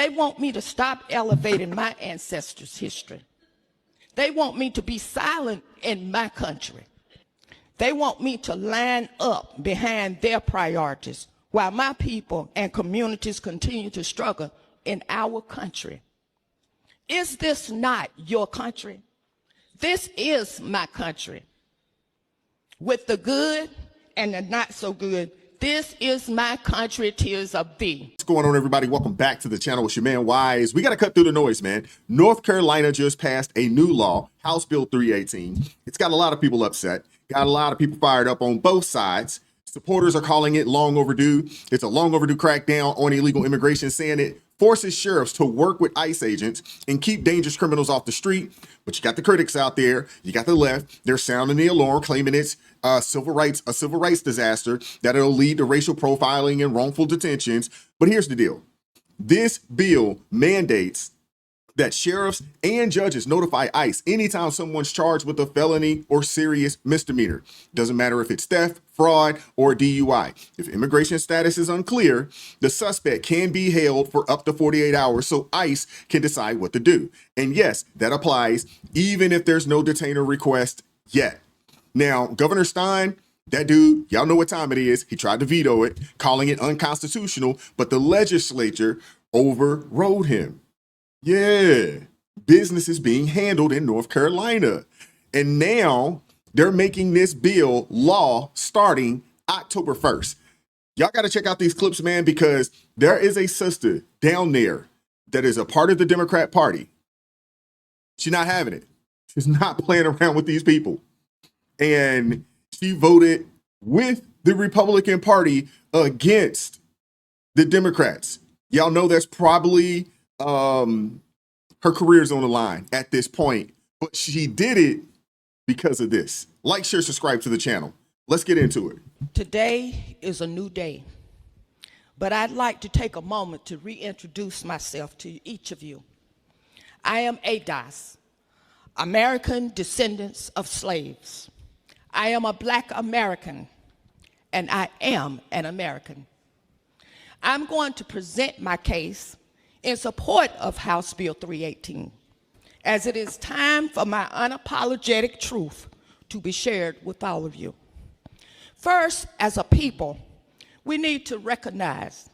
They want me to stop elevating my ancestors' history. They want me to be silent in my country. They want me to line up behind their priorities while my people and communities continue to struggle in our country. Is this not your country? This is my country. With the good and the not so good, this is my country, 'tis of thee. What's going on, everybody? Welcome back to the channel. It's your man, Wise. We got to cut through the noise, man. North Carolina just passed a new law, House Bill 318. It's got a lot of people upset, got a lot of people fired up on both sides. Supporters are calling it long overdue. It's a long overdue crackdown on illegal immigration, saying it forces sheriffs to work with ICE agents and keep dangerous criminals off the street. But you got the critics out there, you got the left, they're sounding the alarm, claiming it's a civil rights disaster, that it'll lead to racial profiling and wrongful detentions. But here's the deal. This bill mandates that sheriffs and judges notify ICE anytime someone's charged with a felony or serious misdemeanor. Doesn't matter if it's theft, fraud, or DUI. If immigration status is unclear, the suspect can be held for up to 48 hours so ICE can decide what to do. And yes, that applies even if there's no detainer request yet. Now, Governor Stein, that dude, y'all know what time it is. He tried to veto it, calling it unconstitutional, but the legislature overrode him. Yeah, business is being handled in North Carolina. And now they're making this bill law starting October 1st. Y'all got to check out these clips, man, because there is a sister down there that is a part of the Democrat Party. She's not having it. She's not playing around with these people. And she voted with the Republican Party against the Democrats. Y'all know that's probably her career's on the line at this point, but she did it because of this. Like, share, subscribe to the channel. Let's get into it. Today is a new day, but I'd like to take a moment to reintroduce myself to each of you. I am ADOS, American Descendants of Slaves. I am a Black American, and I am an American. I'm going to present my case in support of House Bill 318, as it is time for my unapologetic truth to be shared with all of you. First, as a people, we need to recognize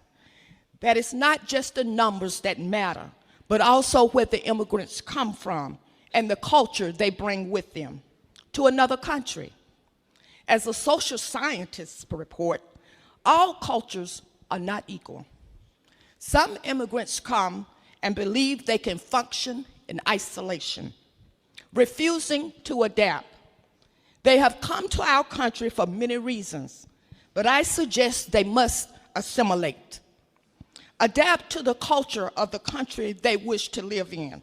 that it's not just the numbers that matter, but also where the immigrants come from and the culture they bring with them to another country. As the social scientists report, all cultures are not equal. Some immigrants come and believe they can function in isolation, refusing to adapt. They have come to our country for many reasons, but I suggest they must assimilate, adapt to the culture of the country they wish to live in.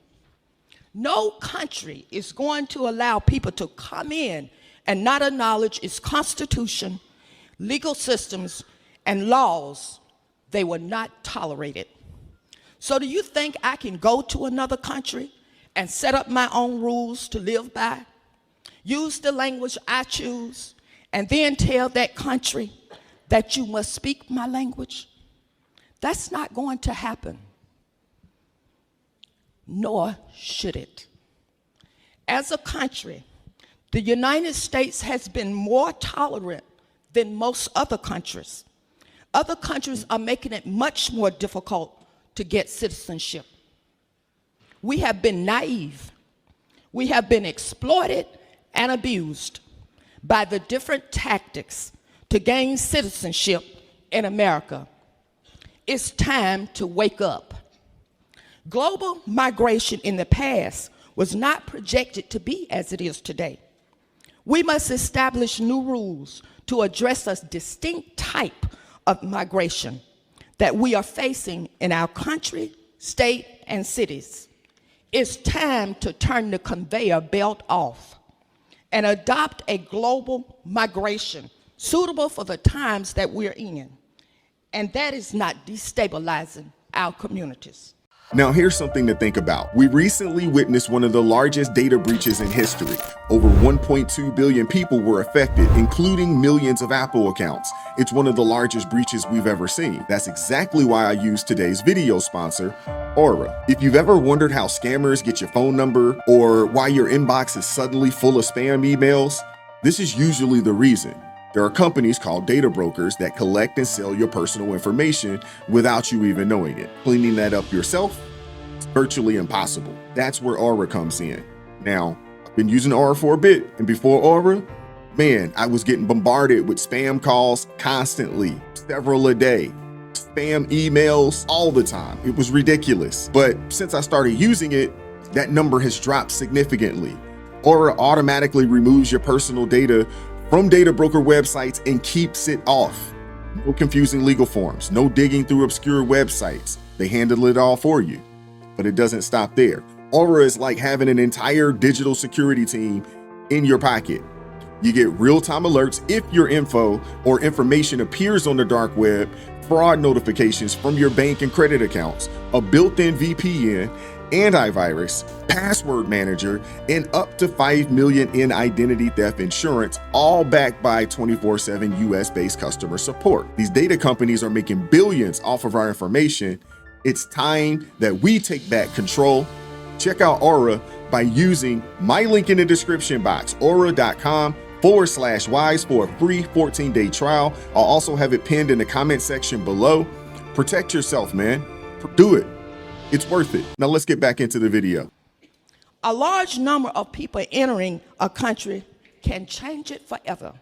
No country is going to allow people to come in and not acknowledge its constitution, legal systems, and laws. They will not tolerate it. So do you think I can go to another country and set up my own rules to live by, use the language I choose, and then tell that country that you must speak my language? That's not going to happen, nor should it. As a country, the United States has been more tolerant than most other countries. Other countries are making it much more difficult to get citizenship. We have been naive. We have been exploited and abused by the different tactics to gain citizenship in America. It's time to wake up. Global migration in the past was not projected to be as it is today. We must establish new rules to address a distinct type of migration that we are facing in our country, state, and cities. It's time to turn the conveyor belt off and adopt a global migration suitable for the times that we're in. And that is not destabilizing our communities. Now, here's something to think about. We recently witnessed one of the largest data breaches in history. Over 1.2 billion people were affected, including millions of Apple accounts. It's one of the largest breaches we've ever seen. That's exactly why I use today's video sponsor, Aura. If you've ever wondered how scammers get your phone number or why your inbox is suddenly full of spam emails, this is usually the reason. There are companies called data brokers that collect and sell your personal information without you even knowing it. Cleaning that up yourself is virtually impossible. That's where Aura comes in. Now, I've been using Aura for a bit, and before Aura, man, I was getting bombarded with spam calls constantly, several a day, spam emails all the time. It was ridiculous. But since I started using it, that number has dropped significantly. Aura automatically removes your personal data from data broker websites and keeps it off. No confusing legal forms, no digging through obscure websites. They handle it all for you. But it doesn't stop there. Aura is like having an entire digital security team in your pocket. You get real-time alerts if your info or information appears on the dark web, fraud notifications from your bank and credit accounts, a built-in VPN, antivirus, password manager, and up to $5 million in identity theft insurance, all backed by 24/7 US-based customer support. These data companies are making billions off of our information. It's time that we take back control. Check out Aura by using my link in the description box, aura.com/wise for a free 14-day trial. I'll also have it pinned in the comment section below. Protect yourself, man. Do it. It's worth it. Now let's get back into the video. A large number of people entering a country can change it forever.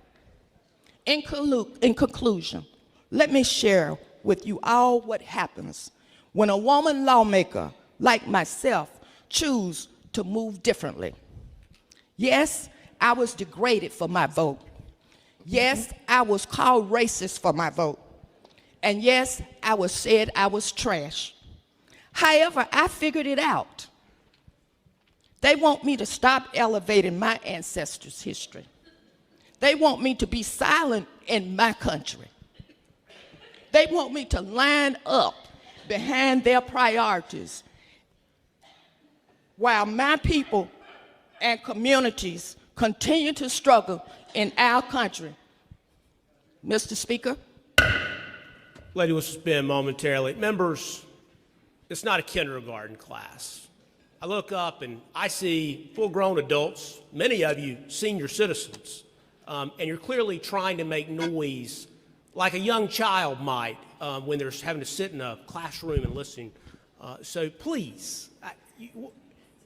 In conclusion, let me share with you all what happens when a woman lawmaker like myself choose to move differently. Yes, I was degraded for my vote. Yes, I was called racist for my vote. And yes, I was said I was trash. However, I figured it out. They want me to stop elevating my ancestors' history. They want me to be silent in my country. They want me to line up behind their priorities while my people and communities continue to struggle in our country. Mr. Speaker. Lady will suspend momentarily. Members, it's not a kindergarten class. I look up and I see full-grown adults, many of you senior citizens, and you're clearly trying to make noise like a young child might when they're having to sit in a classroom and listen. So please,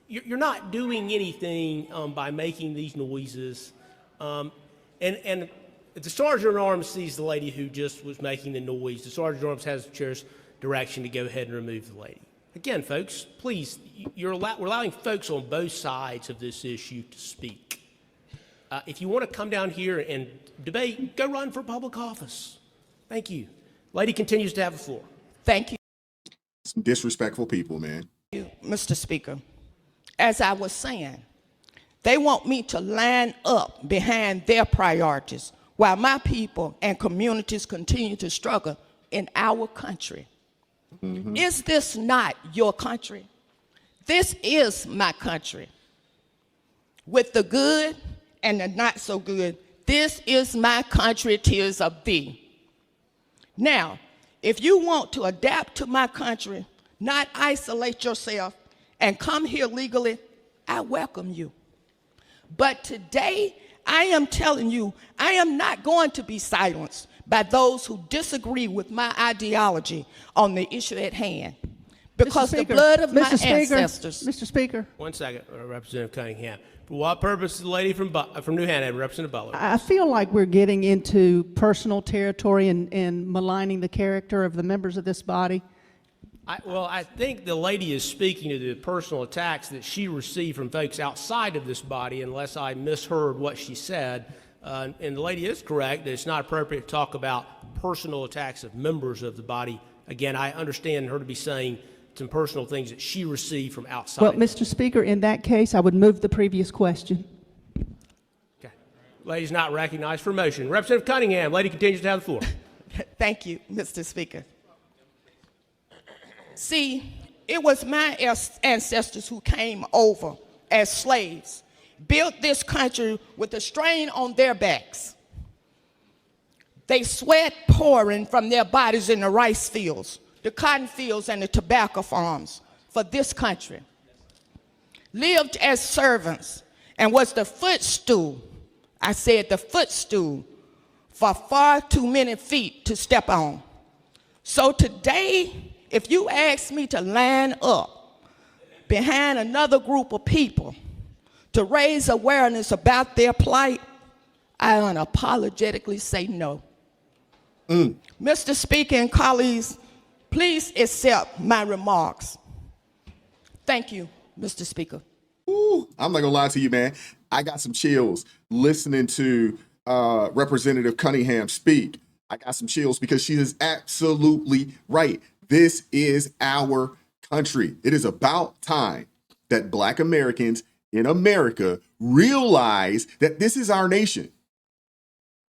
you're not doing anything by making these noises. And if the Sergeant at Arms sees the lady who just was making the noise, the Sergeant at Arms has the chair's direction to go ahead and remove the lady. Again, folks, please, we're allowing folks on both sides of this issue to speak. If you want to come down here and debate, go run for public office. Thank you. Lady continues to have the floor. Thank you. Some disrespectful people, man. Mr. Speaker. As I was saying, they want me to line up behind their priorities while my people and communities continue to struggle in our country. Mm-hmm. Is this not your country? This is my country. With the good and the not so good, this is my country, 'tis of thee. Now, if you want to adapt to my country, not isolate yourself, and come here legally, I welcome you. But today, I am telling you, I am not going to be silenced by those who disagree with my ideology on the issue at hand. Because the blood of my ancestors. Mr. Speaker. 1 second, Representative Cunningham. For what purpose is the lady from New Hanover, Representative Butler? I feel like we're getting into personal territory and maligning the character of the members of this body. I think the lady is speaking to the personal attacks that she received from folks outside of this body, unless I misheard what she said. And the lady is correct that it's not appropriate to talk about personal attacks of members of the body. Again, I understand her to be saying some personal things that she received from outside. Well, Mr. Speaker, in that case, I would move the previous question. Okay. Lady's not recognized for motion. Representative Cunningham, lady continues to have the floor. Thank you, Mr. Speaker. See, It was my ancestors who came over as slaves, built this country with the strain on their backs. They sweat pouring from their bodies in the rice fields, the cotton fields, and the tobacco farms for this country. Lived as servants and was the footstool, I said the footstool, for far too many feet to step on. So today, if you ask me to line up behind another group of people to raise awareness about their plight, I unapologetically say no. Mr. Speaker and colleagues, please accept my remarks. Thank you, Mr. Speaker. Ooh, I'm not gonna lie to you, man. I got some chills listening to Representative Cunningham speak. I got some chills because she is absolutely right. This is our country. It is about time that Black Americans in America realize that this is our nation.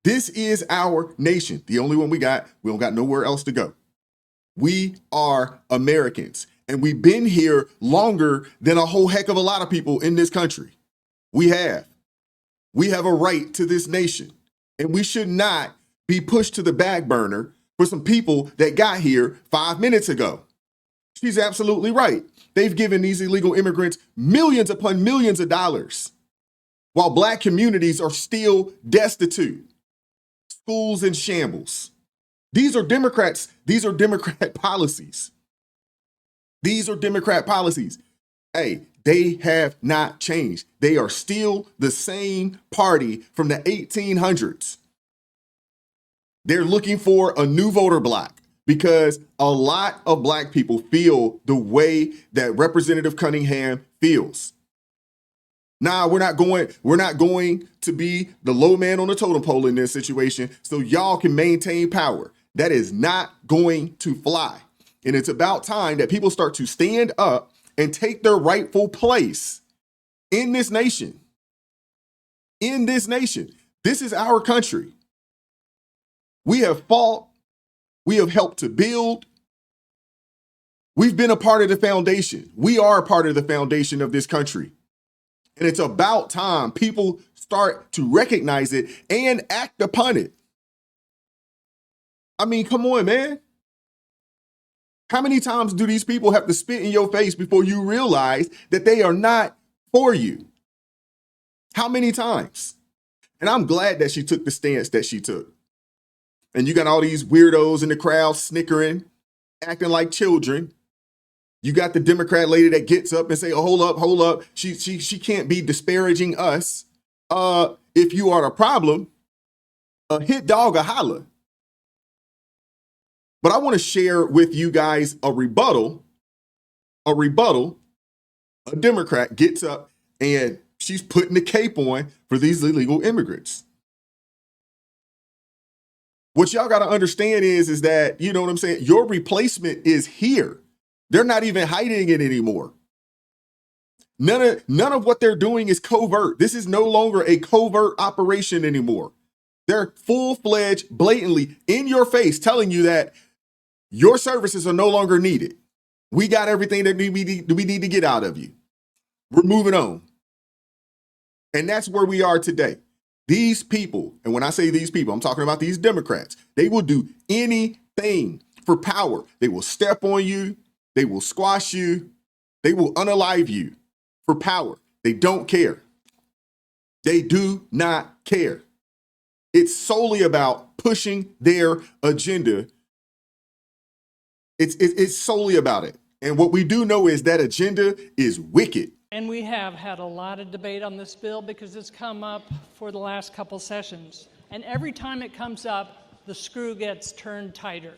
This is our nation. The only one we got. We don't got nowhere else to go. We are Americans, and we've been here longer than a whole heck of a lot of people in this country. We have. We have a right to this nation, and we should not be pushed to the back burner for some people that got here 5 minutes ago. She's absolutely right. They've given these illegal immigrants millions upon millions of dollars, while Black communities are still destitute. Schools in shambles. These are Democrats. These are Democrat policies. These are Democrat policies. Hey, they have not changed. They are still the same party from the 1800s. They're looking for a new voter block because a lot of Black people feel the way that Representative Cunningham feels. Nah, we're not going to be the low man on the totem pole in this situation so y'all can maintain power. That is not going to fly. And it's about time that people start to stand up and take their rightful place in this nation. In this nation. This is our country. We have fought. We have helped to build. We've been a part of the foundation. We are a part of the foundation of this country. And it's about time people start to recognize it and act upon it. I mean, come on, man. How many times do these people have to spit in your face before you realize that they are not for you? How many times? And I'm glad that she took the stance that she took. And you got all these weirdos in the crowd snickering, acting like children. You got the Democrat lady that gets up and say, oh, hold up. She can't be disparaging us. If you are the problem, hit dog or holler. But I want to share with you guys a rebuttal. A Democrat gets up and she's putting the cape on for these illegal immigrants. What y'all got to understand is that, you know what I'm saying? Your replacement is here. They're not even hiding it anymore. None of what they're doing is covert. This is no longer a covert operation anymore. They're full-fledged, blatantly in your face telling you that your services are no longer needed. We got everything that we need to get out of you. We're moving on. And that's where we are today. These people, and when I say these people, I'm talking about these Democrats. They will do anything for power. They will step on you. They will squash you. They will unalive you for power. They don't care. They do not care. It's solely about pushing their agenda. It's solely about it. And what we do know is that agenda is wicked. And we have had a lot of debate on this bill because it's come up for the last couple sessions. And every time it comes up, the screw gets turned tighter.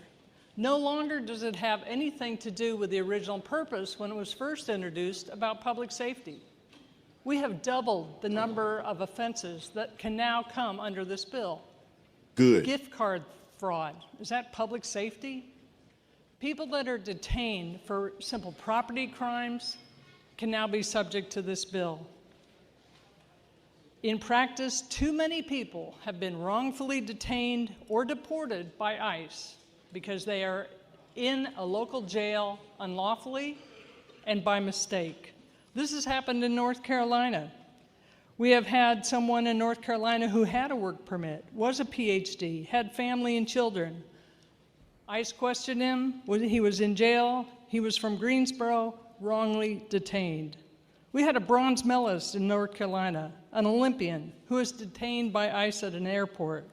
No longer does it have anything to do with the original purpose when it was first introduced about public safety. We have doubled the number of offenses that can now come under this bill. Good. Gift card fraud, is that public safety? People that are detained for simple property crimes can now be subject to this bill. In practice, too many people have been wrongfully detained or deported by ICE because they are in a local jail unlawfully and by mistake. This has happened in North Carolina. We have had someone in North Carolina who had a work permit, was a PhD, had family and children. ICE questioned him, he was in jail, he was from Greensboro, wrongly detained. We had a bronze medalist in North Carolina, an Olympian, who was detained by ICE at an airport.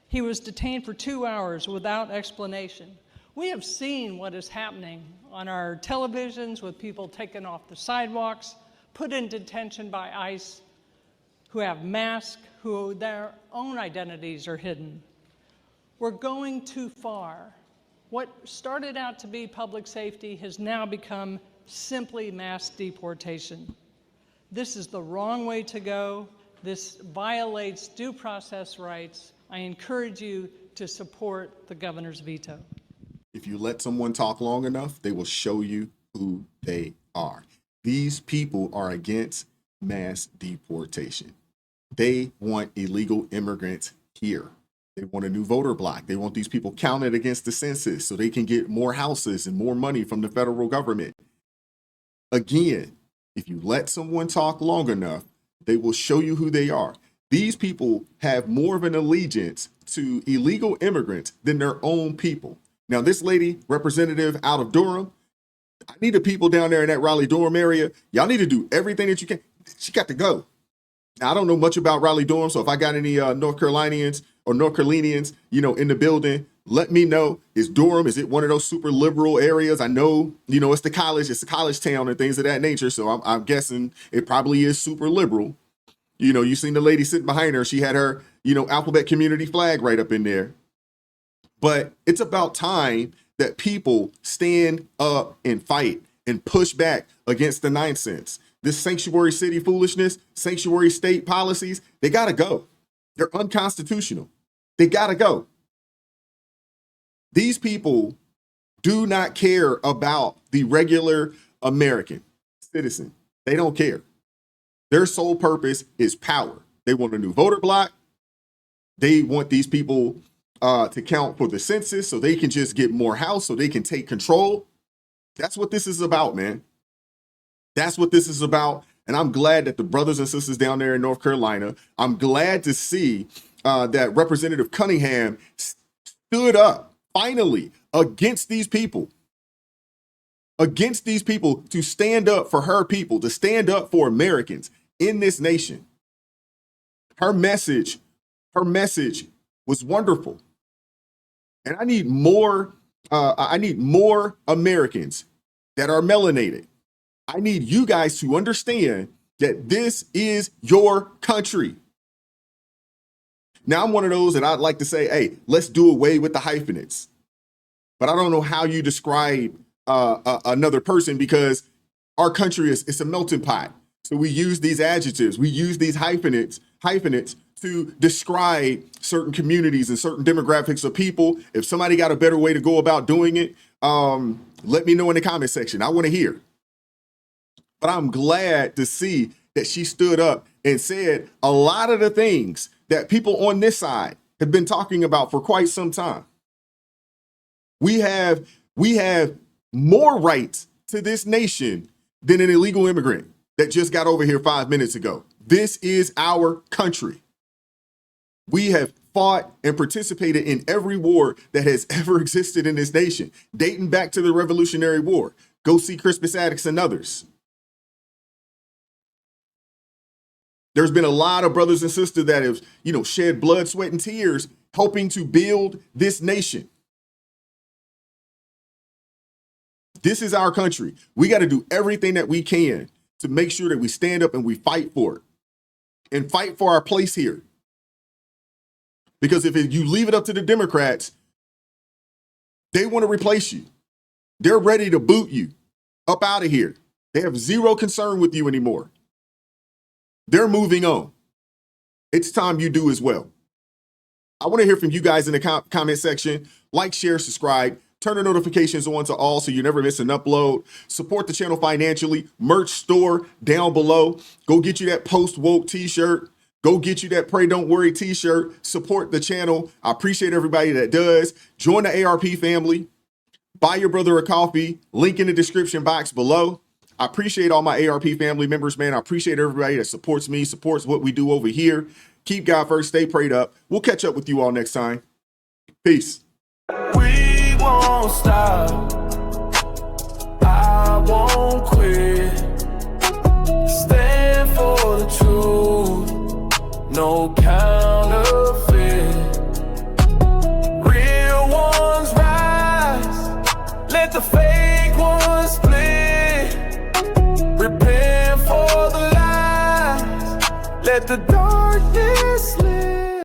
He was detained for 2 hours without explanation. We have seen what is happening on our televisions with people taken off the sidewalks, put in detention by ICE, who have masks, who their own identities are hidden. We're going too far. What started out to be public safety has now become simply mass deportation. This is the wrong way to go. This violates due process rights. I encourage you to support the governor's veto. If you let someone talk long enough, they will show you who they are. These people are against mass deportation. They want illegal immigrants here. They want a new voter block. They want these people counted against the census so they can get more houses and more money from the federal government. Again, if you let someone talk long enough, they will show you who they are. These people have more of an allegiance to illegal immigrants than their own people. Now, this lady, representative out of Durham, I need the people down there in that Raleigh-Durham area. Y'all need to do everything that you can. She got to go. Now, I don't know much about Raleigh-Durham, so if I got any North Carolinians or North Carolinians, in the building, let me know. Is Durham, is it one of those super liberal areas? I know, it's the college town and things of that nature. So I'm guessing it probably is super liberal. You seen the lady sitting behind her. She had her, alphabet community flag right up in there. But it's about time that people stand up and fight and push back against the nonsense. This sanctuary city foolishness, sanctuary state policies, they got to go. They're unconstitutional. They got to go. These people do not care about the regular American citizen. They don't care. Their sole purpose is power. They want a new voter block. They want these people to count for the census so they can just get more house, so they can take control. That's what this is about, man. That's what this is about. And I'm glad that the brothers and sisters down there in North Carolina, I'm glad to see that Representative Cunningham stood up finally against these people, to stand up for her people, to stand up for Americans in this nation. Her message was wonderful. And I need more Americans that are melanated. I need you guys to understand that this is your country. Now, I'm one of those that I'd like to say, hey, let's do away with the hyphenates. But I don't know how you describe another person, because our country is a melting pot. So we use these adjectives, we use these hyphenates to describe certain communities and certain demographics of people. If somebody got a better way to go about doing it, let me know in the comment section. I want to hear. But I'm glad to see that she stood up and said a lot of the things that people on this side have been talking about for quite some time. We have more rights to this nation than an illegal immigrant that just got over here 5 minutes ago. This is our country. We have fought and participated in every war that has ever existed in this nation, dating back to the Revolutionary War. Go see Crispus Attucks and others. There's been a lot of brothers and sisters that have, shed blood, sweat, and tears helping to build this nation. This is our country. We got to do everything that we can to make sure that we stand up and we fight for it and fight for our place here. Because if you leave it up to the Democrats, they want to replace you. They're ready to boot you up out of here. They have zero concern with you anymore. They're moving on. It's time you do as well. I want to hear from you guys in the comment section. Like, share, subscribe. Turn the notifications on to all so you never miss an upload. Support the channel financially. Merch store down below. Go get you that post-woke t-shirt. Go get you that Pray Don't Worry t-shirt. Support the channel. I appreciate everybody that does. Join the ARP family. Buy your brother a coffee. Link in the description box below. I appreciate all my ARP family members, man. I appreciate everybody that supports me, supports what we do over here. Keep God first, stay prayed up. We'll catch up with you all next time. Peace. We won't stop. I won't quit. Stand for the truth. No counterfeit. Real ones rise. Let the fake ones split. Repent for the lies. Let the darkness live.